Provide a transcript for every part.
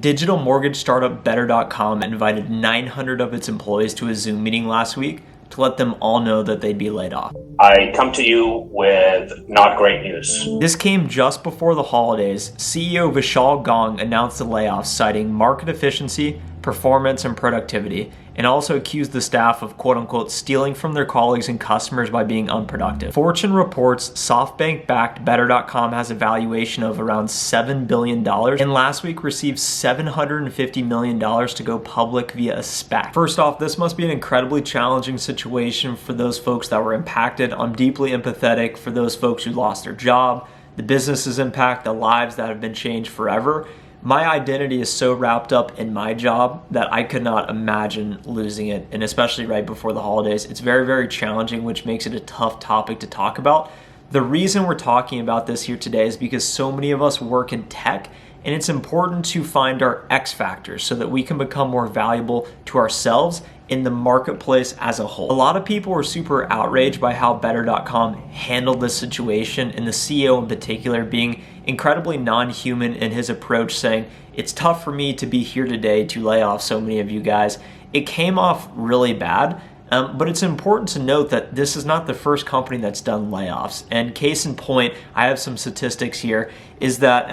Digital mortgage startup Better.com invited 900 of its employees to a Zoom meeting last week to let them all know that they'd be laid off. I come to you with not great news. This came just before the holidays. CEO Vishal Garg announced the layoffs, citing market efficiency, performance, and productivity, and also accused the staff of quote-unquote stealing from their colleagues and customers by being unproductive. Fortune reports SoftBank-backed Better.com has a valuation of around $7 billion and last week received $750 million to go public via a SPAC. First off, this must be an incredibly challenging situation for those folks that were impacted. I'm deeply empathetic for those folks who lost their job, the businesses impact, the lives that have been changed forever. My identity is so wrapped up in my job that I could not imagine losing it, and especially right before the holidays. It's very, very challenging, which makes it a tough topic to talk about. The reason we're talking about this here today is because so many of us work in tech, and it's important to find our X factors so that we can become more valuable to ourselves in the marketplace as a whole. A lot of people were super outraged by how Better.com handled this situation, and the CEO in particular being incredibly non-human in his approach, saying, "It's tough for me to be here today to lay off so many of you guys." It came off really bad, but it's important to note that this is not the first company that's done layoffs. And case in point, I have some statistics here, is that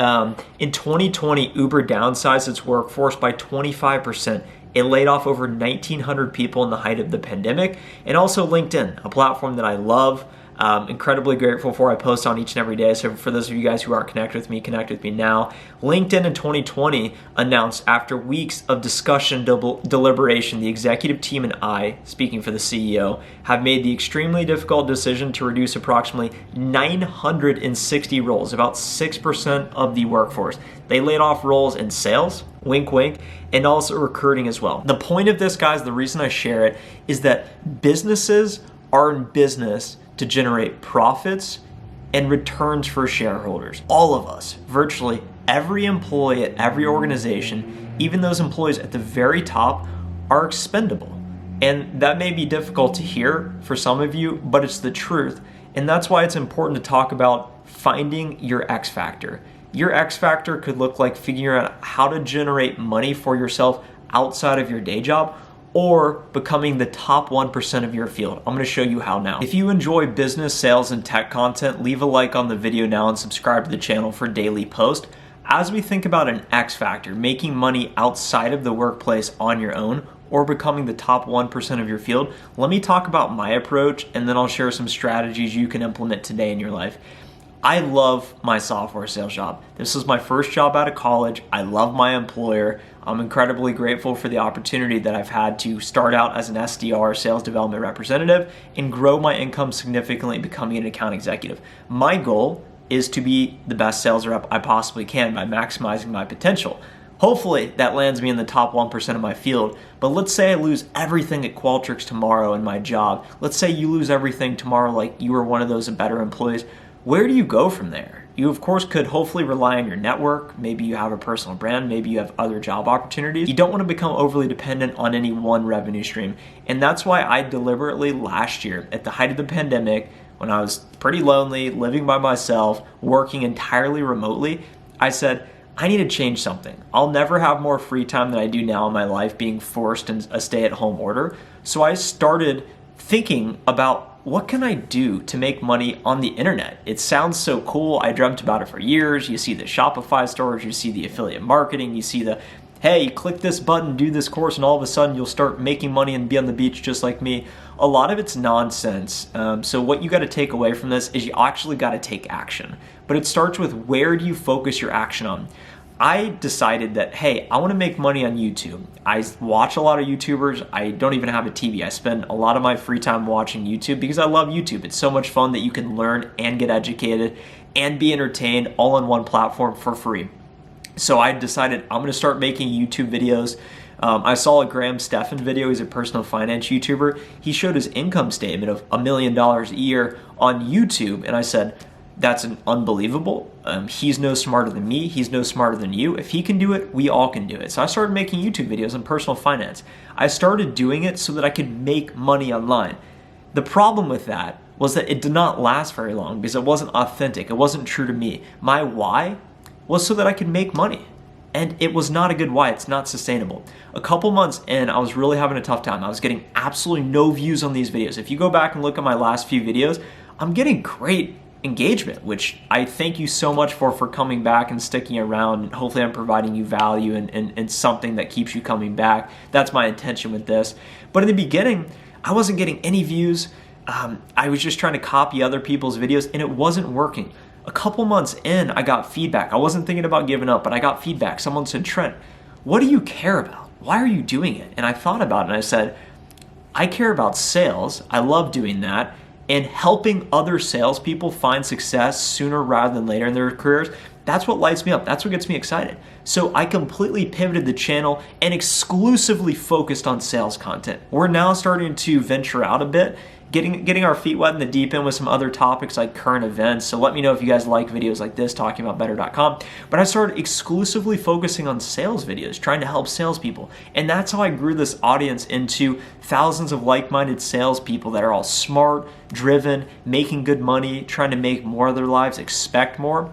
in 2020, Uber downsized its workforce by 25%. It laid off over 1,900 people in the height of the pandemic. And also LinkedIn, a platform that I love, incredibly grateful for. I post on each and every day. So for those of you guys who aren't connected with me, connect with me now. LinkedIn in 2020 announced, after weeks of discussion, deliberation, the executive team and I, speaking for the CEO, have made the extremely difficult decision to reduce approximately 960 roles, about 6% of the workforce. They laid off roles in sales, wink, wink, and also recruiting as well. The point of this, guys, the reason I share it is that businesses are in business to generate profits and returns for shareholders. All of us, virtually every employee at every organization, even those employees at the very top, are expendable. And that may be difficult to hear for some of you, but it's the truth. And that's why it's important to talk about finding your X factor. Your X factor could look like figuring out how to generate money for yourself outside of your day job, or becoming the top 1% of your field. I'm gonna show you how now. If you enjoy business, sales, and tech content, leave a like on the video now and subscribe to the channel for daily posts. As we think about an X factor, making money outside of the workplace on your own, or becoming the top 1% of your field, let me talk about my approach, and then I'll share some strategies you can implement today in your life. I love my software sales job. This was my first job out of college. I love my employer. I'm incredibly grateful for the opportunity that I've had to start out as an SDR, sales development representative, and grow my income significantly, becoming an account executive. My goal is to be the best sales rep I possibly can by maximizing my potential. Hopefully that lands me in the top 1% of my field, but let's say I lose everything at Qualtrics tomorrow in my job. Let's say you lose everything tomorrow, like you were one of those better employees. Where do you go from there? You, of course, could hopefully rely on your network. Maybe you have a personal brand. Maybe you have other job opportunities. You don't want to become overly dependent on any one revenue stream. And that's why I deliberately last year, at the height of the pandemic, when I was pretty lonely, living by myself, working entirely remotely, I said, I need to change something. I'll never have more free time than I do now in my life, being forced in a stay-at-home order. So I started thinking about, what can I do to make money on the internet? It sounds so cool. I dreamt about it for years. You see the Shopify stores, you see the affiliate marketing, you see the, hey, click this button, do this course, and all of a sudden you'll start making money and be on the beach just like me. A lot of it's nonsense. So what you got to take away from this is you actually got to take action. But it starts with, where do you focus your action on? I decided that, hey, I want to make money on YouTube. I watch a lot of YouTubers. I don't even have a TV. I spend a lot of my free time watching YouTube because I love YouTube. It's so much fun that you can learn and get educated and be entertained all on one platform for free. So I decided I'm going to start making YouTube videos. I saw a Graham Stephan video. He's a personal finance YouTuber. He showed his income statement of $1 million a year on YouTube, and I said, that's unbelievable. He's no smarter than me. He's no smarter than you. If he can do it, we all can do it. So I started making YouTube videos on personal finance. I started doing it so that I could make money online. The problem with that was that it did not last very long because it wasn't authentic. It wasn't true to me. My why was so that I could make money. And it was not a good why. It's not sustainable. A couple months in, I was really having a tough time. I was getting absolutely no views on these videos. If you go back and look at my last few videos, I'm getting great engagement, which I thank you so much for coming back and sticking around. Hopefully I'm providing you value and something that keeps you coming back. That's my intention with this. But in the beginning, I wasn't getting any views. I was just trying to copy other people's videos and it wasn't working. A couple months in, I got feedback. I wasn't thinking about giving up, but I got feedback. Someone said, Trent, what do you care about? Why are you doing it? And I thought about it and I said, I care about sales. I love doing that. And helping other salespeople find success sooner rather than later in their careers, that's what lights me up. That's what gets me excited. So I completely pivoted the channel and exclusively focused on sales content. We're now starting to venture out a bit, getting our feet wet in the deep end with some other topics like current events. So let me know if you guys like videos like this, talkingaboutbetter.com. But I started exclusively focusing on sales videos, trying to help salespeople. And that's how I grew this audience into thousands of like-minded salespeople that are all smart, driven, making good money, trying to make more of their lives, expect more.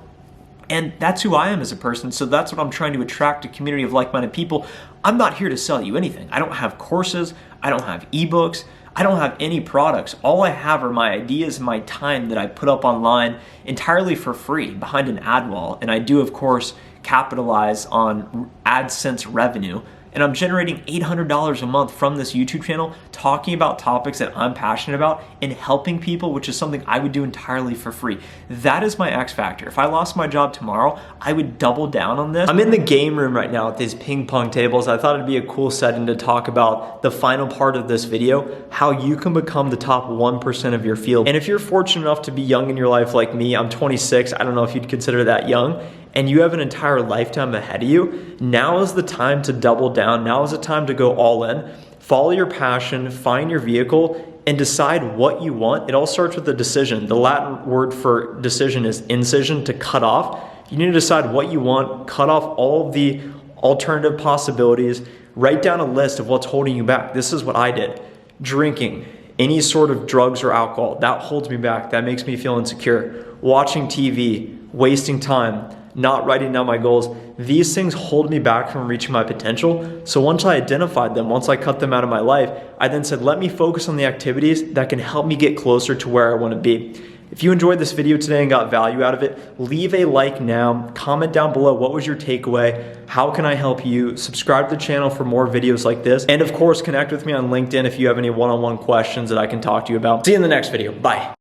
And that's who I am as a person. So that's what I'm trying to attract, a community of like-minded people. I'm not here to sell you anything. I don't have courses. I don't have ebooks. I don't have any products. All I have are my ideas and my time that I put up online entirely for free behind an ad wall. And I do, of course, capitalize on AdSense revenue. And I'm generating $800 a month from this YouTube channel talking about topics that I'm passionate about and helping people, which is something I would do entirely for free. That is my X factor. If I lost my job tomorrow, I would double down on this. I'm in the game room right now at these ping pong tables. I thought it'd be a cool setting to talk about the final part of this video, how you can become the top 1% of your field. And if you're fortunate enough to be young in your life like me, I'm 26, I don't know if you'd consider that young, and you have an entire lifetime ahead of you, now is the time to double down. Now is the time to go all in. Follow your passion, find your vehicle, and decide what you want. It all starts with a decision. The Latin word for decision is incision, to cut off. You need to decide what you want, cut off all of the alternative possibilities, write down a list of what's holding you back. This is what I did. Drinking, any sort of drugs or alcohol, that holds me back. That makes me feel insecure. Watching TV, wasting time, not writing down my goals. These things hold me back from reaching my potential. So once I identified them, once I cut them out of my life, I then said, let me focus on the activities that can help me get closer to where I want to be. If you enjoyed this video today and got value out of it, leave a like now, comment down below what was your takeaway, how can I help you, subscribe to the channel for more videos like this, and of course connect with me on LinkedIn if you have any one-on-one questions that I can talk to you about. See you in the next video, bye.